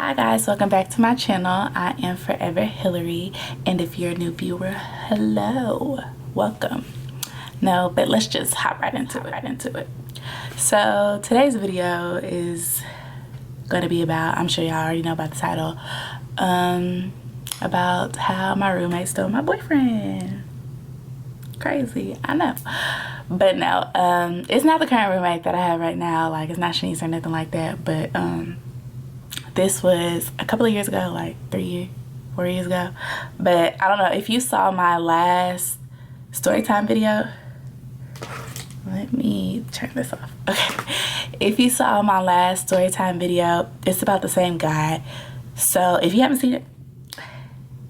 Hi guys, welcome back to my channel. I am Forever Hillary, and if you're a new viewer, hello, welcome. No, but let's just hop right into it. So today's video is gonna be about, I'm sure y'all already know about the title, about how my roommate stole my boyfriend. Crazy, I know. But no, it's not the current roommate that I have right now. Like, it's not Shanice or nothing like that. But this was a couple of years ago, like 4 years ago. But I don't know if you saw my last Storytime video. Let me turn this off. Okay, if you saw my last Storytime video, it's about the same guy. So if you haven't seen it,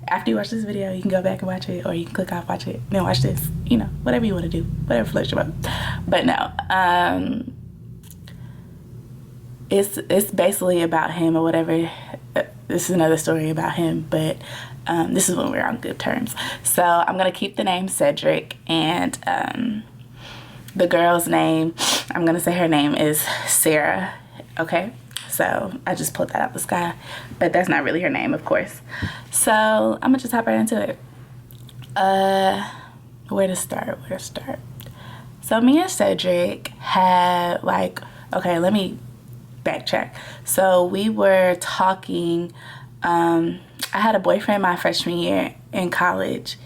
after you watch this video, you can go back and watch it, or you can click off, watch it, then watch this, you know, whatever you want to do, whatever floats your boat. But no, it's basically about him or whatever. This is another story about him, but this is when we're on good terms. So I'm gonna keep the name Cedric, and the girl's name, I'm gonna say her name is Sarah. Okay, so I just pulled that out the sky, but that's not really her name, of course. So I'm gonna just hop right into it. Where to start? So me and Cedric had, like, okay, let me backtrack. So we were talking, I had a boyfriend my freshman year in college,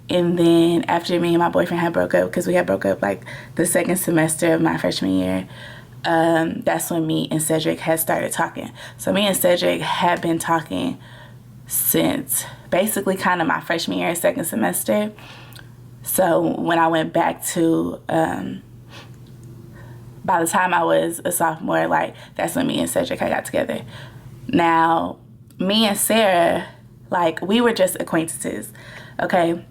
and then after me and my boyfriend had broke up, because we had broke up like the second semester of my freshman year, that's when me and Cedric had started talking. So me and Cedric had been talking since basically kind of my freshman year, second semester. So when I went back to, by the time I was a sophomore, like, that's when me and Cedric had got together. Now, me and Sarah, like, we were just acquaintances, okay?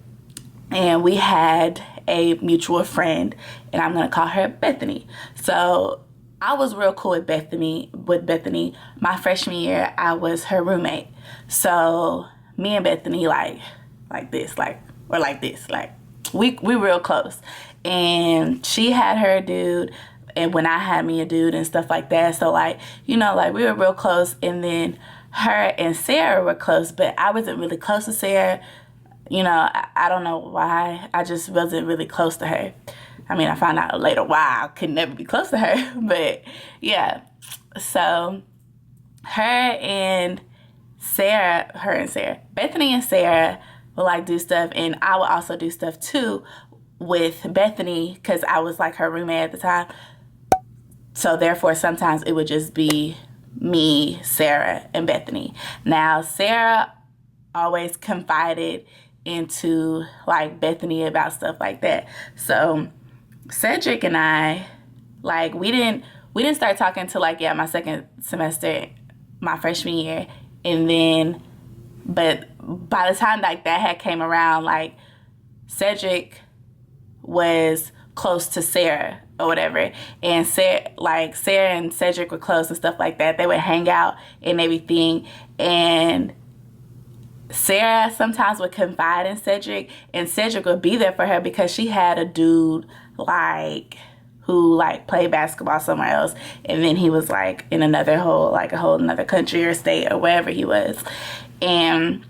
And we had a mutual friend, and I'm gonna call her Bethany. So I was real cool with Bethany. My freshman year, I was her roommate. So me and Bethany, like this, like we real close. And she had her dude, and when I had me a dude and stuff like that. So, like, you know, like, we were real close. And then her and Sarah were close, but I wasn't really close to Sarah. You know, I don't know why. I just wasn't really close to her. I mean, I found out later why I could never be close to her. But yeah, so Bethany and Sarah would, like, do stuff, and I would also do stuff too with Bethany, because I was like her roommate at the time. So therefore, sometimes it would just be me, Sarah, and Bethany. Now, Sarah always confided into, like, Bethany about stuff like that. So Cedric and I, like, we didn't start talking until, like, yeah, my second semester, my freshman year. And then, but by the time, like, that had came around, like, Cedric was close to Sarah or whatever, and Sarah and Cedric were close and stuff like that. They would hang out and everything, and Sarah sometimes would confide in Cedric, and Cedric would be there for her because she had a dude, like, who, like, played basketball somewhere else, and then he was, like, in a whole another country or state or wherever he was. And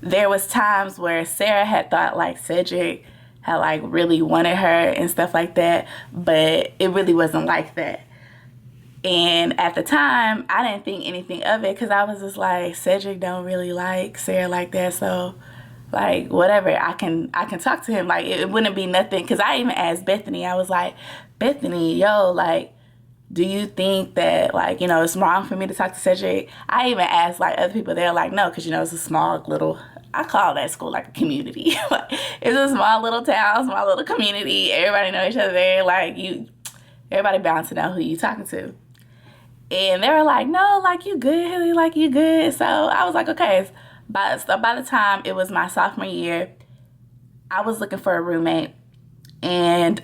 there was times where Sarah had thought, like, Cedric had, like, really wanted her and stuff like that, but it really wasn't like that. And at the time, I didn't think anything of it, because I was just like, Cedric don't really like Sarah like that, so, like, whatever, I can talk to him. Like, it wouldn't be nothing, because I even asked Bethany. I was like, Bethany, yo, like, do you think that, like, you know, it's wrong for me to talk to Cedric? I even asked, like, other people. They're like, no, because, you know, it's a small little, I call that school like a community. Like, it's a small little town, small little community. Everybody know each other there. Like, everybody bound to know who you talking to. And they were like, no, like, you good, Haley, like, you good. So I was like, okay. By the time it was my sophomore year, I was looking for a roommate, and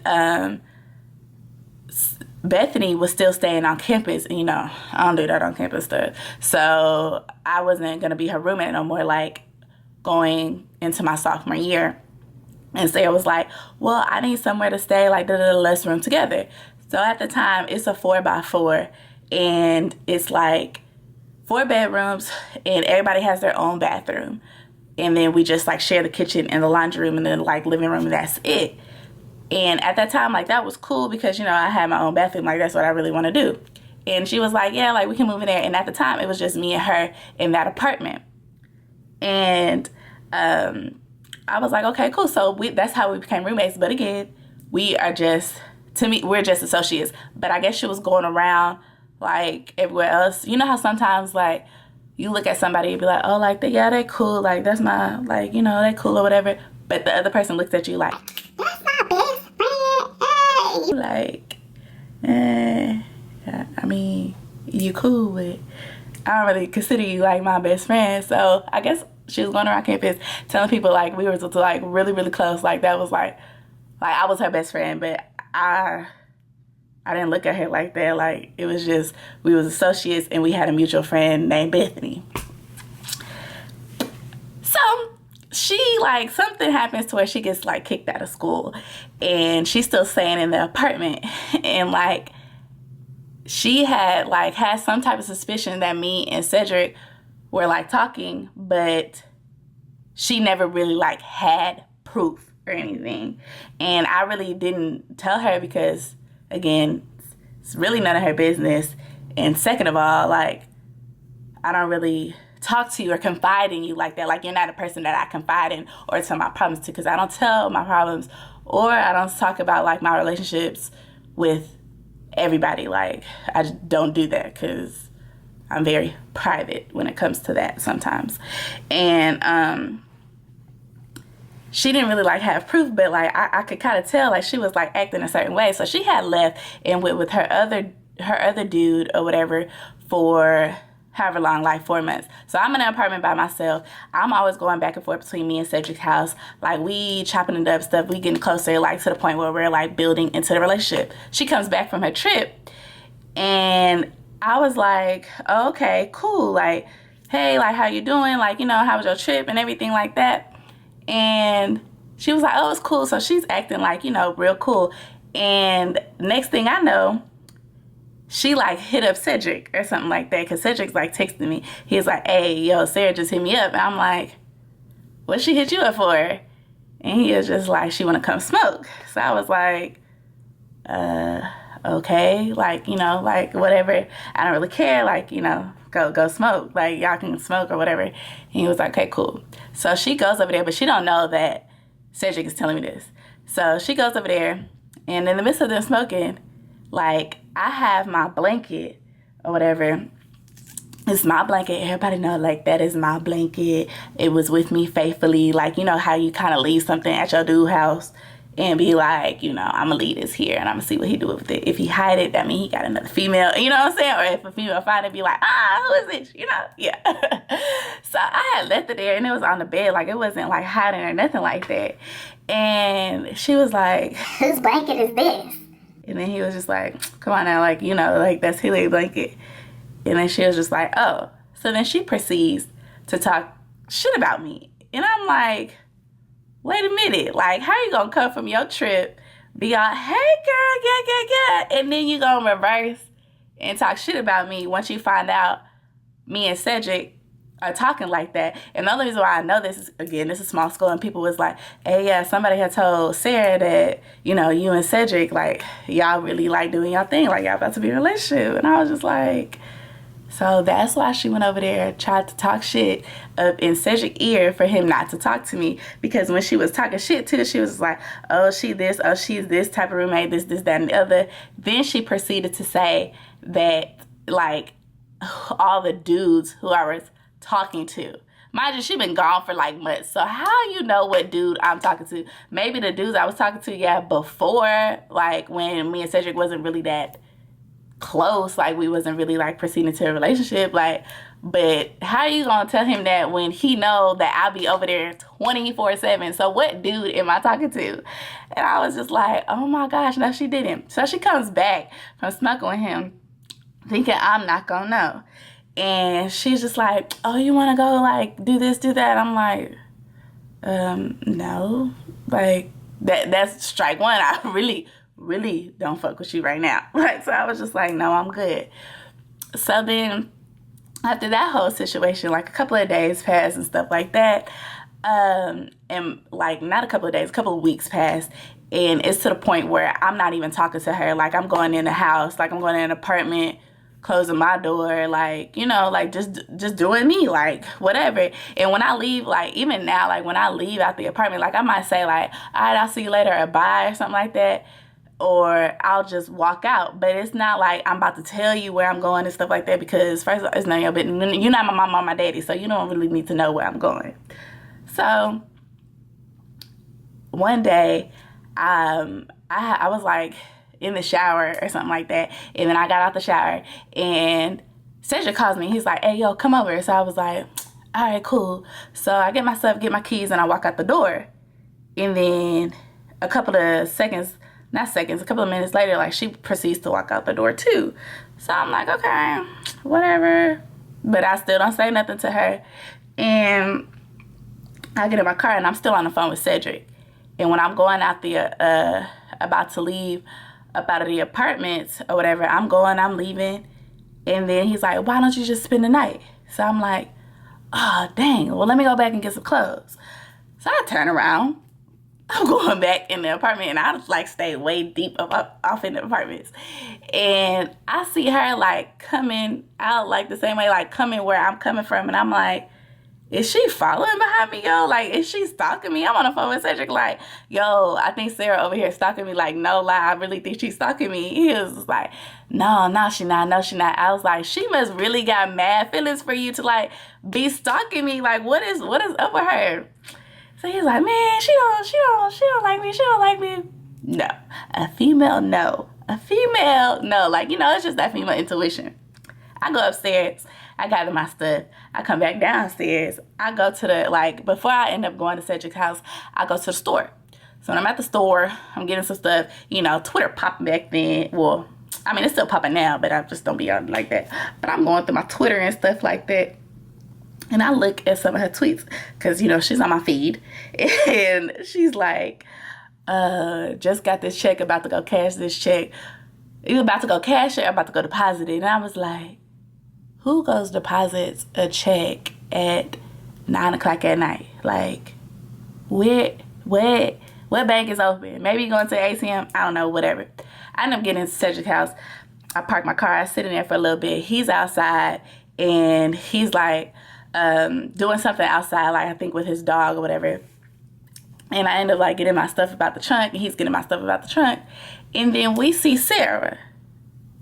Bethany was still staying on campus, and, you know, I don't do that on campus stuff. So I wasn't gonna be her roommate no more, like, going into my sophomore year. And Sarah was like, well, I need somewhere to stay, like, let's room together. So at the time, it's a 4x4, and it's like 4 bedrooms, and everybody has their own bathroom. And then we just like share the kitchen and the laundry room and then like living room, and that's it. And at that time, like, that was cool because, you know, I had my own bathroom. Like, that's what I really want to do. And she was like, yeah, like, we can move in there. And at the time, it was just me and her in that apartment. And I was like, okay, cool. So that's how we became roommates. But again, we are just, to me, we're just associates. But I guess she was going around, like, everywhere else. You know how sometimes, like, you look at somebody and be like, oh, like, they cool. Like, that's my, like, you know, they cool or whatever. But the other person looks at you like, that's my best friend. Like, yeah, I mean, you cool, but I don't really consider you like my best friend. So I guess she was going around campus telling people like we were like really, really close. Like that was like I was her best friend, but I didn't look at her like that. Like it was just, we was associates and we had a mutual friend named Bethany. So she, like, something happens to where she gets like kicked out of school and she's still staying in the apartment. And like she had some type of suspicion that me and Cedric were like talking, but she never really like had proof or anything. And I really didn't tell her because, again, it's really none of her business. And second of all, like, I don't really talk to you or confide in you like that. Like, you're not a person that I confide in or tell my problems to, because I don't tell my problems or I don't talk about like my relationships with everybody. Like, I just don't do that because I'm very private when it comes to that sometimes. And she didn't really like have proof, but like I could kind of tell like she was like acting a certain way. So she had left and went with her other dude or whatever for however long, like 4 months. So I'm in an apartment by myself. I'm always going back and forth between me and Cedric's house. Like, we chopping it up stuff. We getting closer, like, to the point where we're, like, building into the relationship. She comes back from her trip, and I was like, oh, okay, cool. Like, hey, like, how you doing? Like, you know, how was your trip and everything like that? And she was like, oh, it's cool. So she's acting like, you know, real cool. And next thing I know, she like hit up Cedric or something like that, because Cedric's like texting me. He's like, hey, yo, Sarah just hit me up. And I'm like, what she hit you up for? And he was just like, she want to come smoke. So I was like, okay, like, you know, like, whatever. I don't really care. Like, you know, go smoke. Like, y'all can smoke or whatever. And he was like, okay, cool. So she goes over there, but she don't know that Cedric is telling me this. So she goes over there, and in the midst of them smoking, like, I have my blanket or whatever. It's my blanket. Everybody know, like, that is my blanket. It was with me faithfully. Like, you know how you kind of leave something at your dude's house and be like, you know, I'm going to leave this here and I'm going to see what he do with it. If he hide it, that means he got another female. You know what I'm saying? Or if a female find it, be like, who is this? You know? Yeah. So I had left it there, and it was on the bed. Like, it wasn't, like, hiding or nothing like that. And she was like, whose blanket is this? And then he was just like, come on now, like, you know, like, that's Hillary's blanket. And then she was just like, oh. So then she proceeds to talk shit about me. And I'm like, wait a minute. Like, how you gonna come from your trip, be all, hey, girl, yeah, and then you gonna reverse and talk shit about me once you find out me and Cedric are talking like that? And the only reason why I know this is, again, this is small school, and people was like, hey, yeah, somebody had told Sarah that, you know, you and Cedric, like, y'all really like doing y'all thing, like, y'all about to be in a relationship. And I was just like, so that's why she went over there, tried to talk shit up in Cedric's ear for him not to talk to me. Because when she was talking shit too, she was like, oh, she this, oh, she's this type of roommate, this, that, and the other. Then she proceeded to say that, like, all the dudes who I was talking to, mind you, she been gone for like months. So how you know what dude I'm talking to? Maybe the dudes I was talking to, yeah, before, like, when me and Cedric wasn't really that close, like, we wasn't really like proceeding to a relationship, like, but how you gonna tell him that when he know that I'll be over there 24/7? So what dude am I talking to? And I was just like, oh my gosh, no, she didn't. So she comes back from smoking with him thinking I'm not gonna know. And she's just like, oh, you want to go, like, do this, do that? I'm like, no. Like, that's strike one. I really don't fuck with you right now. Like, so I was just like, no, I'm good. So then after that whole situation, like a couple of days passed and stuff like that. And like not a couple of days, a couple of weeks passed. And it's to the point where I'm not even talking to her. Like I'm going in the house, like I'm going in an apartment, closing my door, like, you know, like just doing me, like whatever. And when I leave, like even now, like when I leave out the apartment, like I might say like, all right, I'll see you later, or bye, or something like that. Or I'll just walk out. But it's not like I'm about to tell you where I'm going and stuff like that, because first of all, it's none of your business. You're not my mom or my daddy, so you don't really need to know where I'm going. So one day, I was like in the shower or something like that, and then I got out the shower and Cedric calls me. He's like, hey, yo, come over. So I was like, all right, cool. So I get my stuff, get my keys, and I walk out the door. And then a couple of minutes later, like she proceeds to walk out the door too. So I'm like, okay, whatever. But I still don't say nothing to her. And I get in my car and I'm still on the phone with Cedric. And when I'm going out the, about to leave up out of the apartments or whatever, I'm leaving. And then he's like, why don't you just spend the night? So I'm like, oh, dang. Well, let me go back and get some clothes. So I turn around. I'm going back in the apartment, and I like stay way deep off in the apartments. And I see her like coming out like the same way, like coming where I'm coming from. And I'm like, is she following behind me, yo? Like, is she stalking me? I'm on the phone with Cedric like, yo, I think Sarah over here stalking me. Like, no lie, I really think she's stalking me. He was like, no, she not. I was like, she must really got mad feelings for you to like be stalking me. Like, what is up with her? So he's like, man, she don't like me. She don't like me. No, a female, no. A female, no. Like, you know, it's just that female intuition. I go upstairs. I gather my stuff. I come back downstairs. I go to the, like, before I end up going to Cedric's house, I go to the store. So when I'm at the store, I'm getting some stuff. You know, Twitter popping back then. Well, I mean, it's still popping now, but I just don't be on like that. But I'm going through my Twitter and stuff like that. And I look at some of her tweets because, you know, she's on my feed. And she's like, just got this check, about to go cash this check. You about to go cash it or about to go deposit it? And I was like, who goes deposits a check at 9 o'clock at night? Like, what bank is open? Maybe going to the ATM? I don't know, whatever. I end up getting to Cedric's house. I park my car. I sit in there for a little bit. He's outside, and he's like doing something outside, like I think with his dog or whatever. And I end up like getting my stuff about the trunk, and he's getting my stuff about the trunk. And then we see Sarah.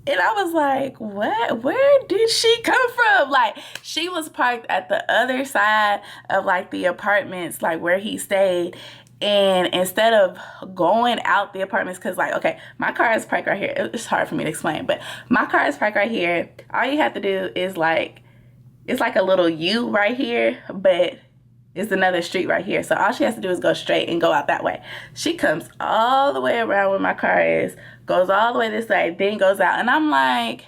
And I was like, what? Where did she come from? Like, she was parked at the other side of, like, the apartments, like, where he stayed. And instead of going out the apartments, because, like, okay, my car is parked right here. It's hard for me to explain, but my car is parked right here. All you have to do is, like, it's like a little U right here, but it's another street right here. So all she has to do is go straight and go out that way. She comes all the way around where my car is, goes all the way this way, then goes out. And I'm like,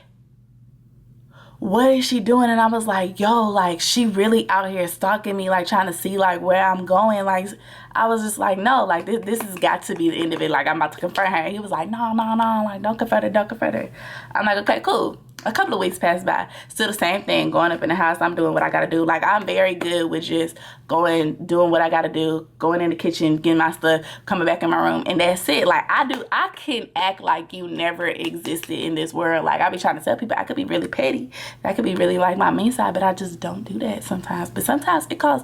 what is she doing? And I was like, yo, like, she really out here stalking me, like, trying to see, like, where I'm going. Like, I was just like, no, like, this has got to be the end of it. Like, I'm about to confront her. And he was like, no, like, don't confront her. I'm like, okay, cool. A couple of weeks passed by. Still the same thing. Going up in the house. I'm doing what I got to do. Like, I'm very good with just doing what I got to do. Going in the kitchen, getting my stuff, coming back in my room. And that's it. Like, I can act like you never existed in this world. Like, I be trying to tell people I could be really petty. I could be really like my mean side. But I just don't do that sometimes. But sometimes because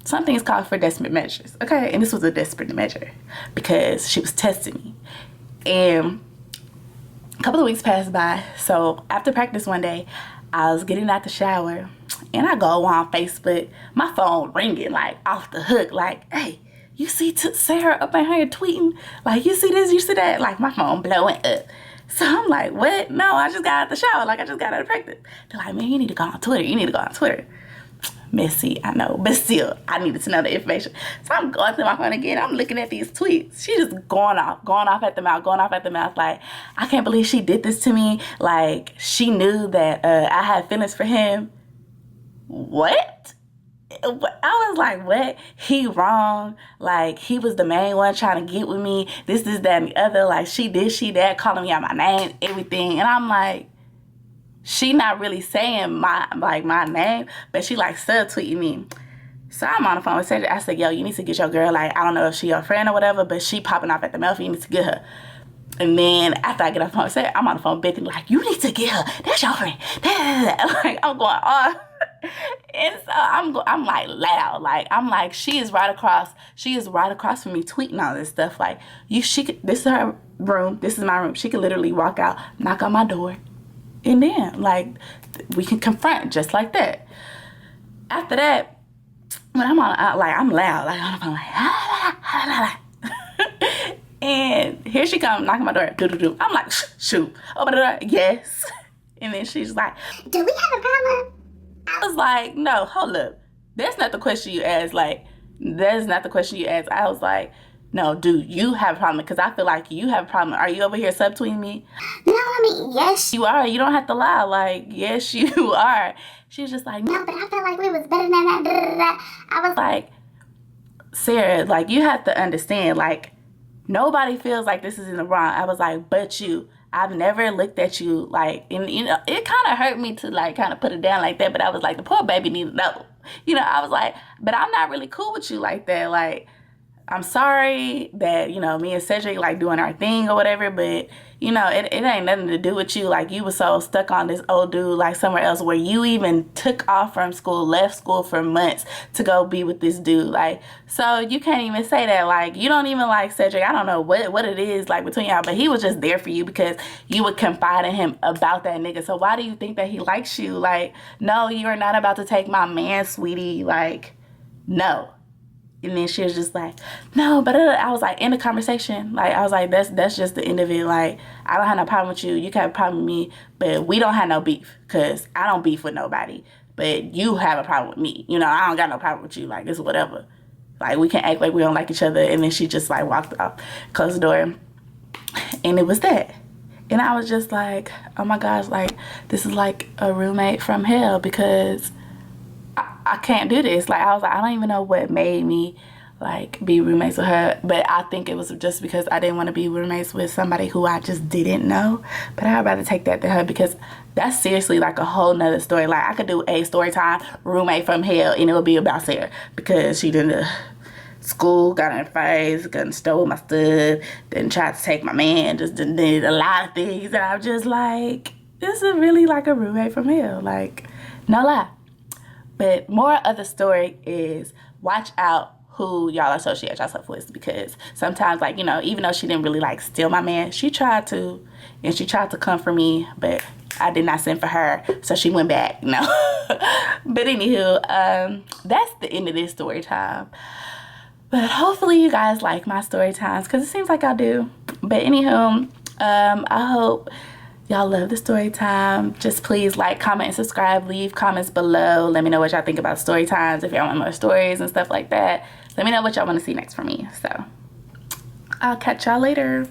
something is called for desperate measures. Okay? And this was a desperate measure. Because she was testing me. And a couple of weeks passed by. So after practice one day, I was getting out the shower, and I go on Facebook, my phone ringing like off the hook, like, hey, you see Sarah up in here tweeting? Like, you see this, you see that? Like, my phone blowing up. So I'm like, what? No, I just got out the shower. Like, I just got out of practice. They're like, man, you need to go on Twitter. Messy, I know, but still, I needed to know the information. So I'm going through my phone again. I'm looking at these tweets. She just going off at the mouth. Like, I can't believe she did this to me. Like, she knew that I had feelings for him. What? I was like, what? He wrong. Like, he was the main one trying to get with me. This, that, and the other. Like, she that, calling me out my name, everything. And I'm like, she not really saying my name, but she like subtweeting me. So I'm on the phone with Cedric. I said, yo, you need to get your girl, like, I don't know if she your friend or whatever, but she popping off at the mouth. You need to get her. And then after I get off the phone with Cedric, I'm on the phone with Bethany, like, you need to get her. That's your friend. Like, I'm going off. And so I'm like loud. Like, I'm like, she is right across from me tweeting all this stuff. Like, this is her room. This is my room. She could literally walk out, knock on my door, and then, like, we can confront just like that. After that, when I'm on, like, I'm loud, like, on the phone, like, and here she comes, knocking my door, do. I'm like, shoot, open the door, yes. And then she's like, do we have a problem? I was like, no, hold up. That's not the question you asked. Like, that's not the question you asked. I was like, no, do you have a problem? Because I feel like you have a problem. Are you over here subtweeting me? No, I mean, yes. You are. You don't have to lie. Like, yes, you are. She was just like, no, but I feel like we was better than that. Da, da, da. I was like, Sarah, like, you have to understand, like, nobody feels like this is in the wrong. I was like, but you. I've never looked at you like, and you know, it kind of hurt me to like kind of put it down like that, but I was like, the poor baby needs to know. You know, I was like, but I'm not really cool with you like that. Like, I'm sorry that, you know, me and Cedric like doing our thing or whatever, but you know, it ain't nothing to do with you. Like, you were so stuck on this old dude like somewhere else, where you even took off from school, left school for months to go be with this dude. Like, so you can't even say that. Like, you don't even like Cedric. I don't know what it is like between y'all, but he was just there for you because you would confide in him about that nigga. So why do you think that he likes you? Like, no, you are not about to take my man, sweetie. Like, no. And then she was just like, no, but I was like, in the conversation, like, I was like, that's just the end of it. Like, I don't have no problem with you. You can have a problem with me, but we don't have no beef, because I don't beef with nobody. But you have a problem with me. You know, I don't got no problem with you. Like, it's whatever. Like, we can act like we don't like each other. And then she just like walked off, closed the door. And it was that. And I was just like, oh my gosh, like, this is like a roommate from hell, because I can't do this. Like, I was like, I don't even know what made me like be roommates with her, but I think it was just because I didn't want to be roommates with somebody who I just didn't know. But I'd rather take that to her, because that's seriously like a whole nother story. Like, I could do a story time roommate from hell, and it would be about Sarah, because she did school, got in fights, got and stole my stuff, then tried to take my man, just did a lot of things, and I'm just like, this is really like a roommate from hell. Like, no lie. But more of the story is, watch out who y'all associate yourself with, because sometimes, like, you know, even though she didn't really like steal my man, she tried to, and she tried to come for me, but I did not send for her, so she went back, you know. But anywho, that's the end of this story time. But hopefully you guys like my story times, because it seems like I do. But anywho, I hope y'all love the story time. Just please like, comment, and subscribe. Leave comments below. Let me know what y'all think about story times. If y'all want more stories and stuff like that, let me know what y'all want to see next from me. So I'll catch y'all later.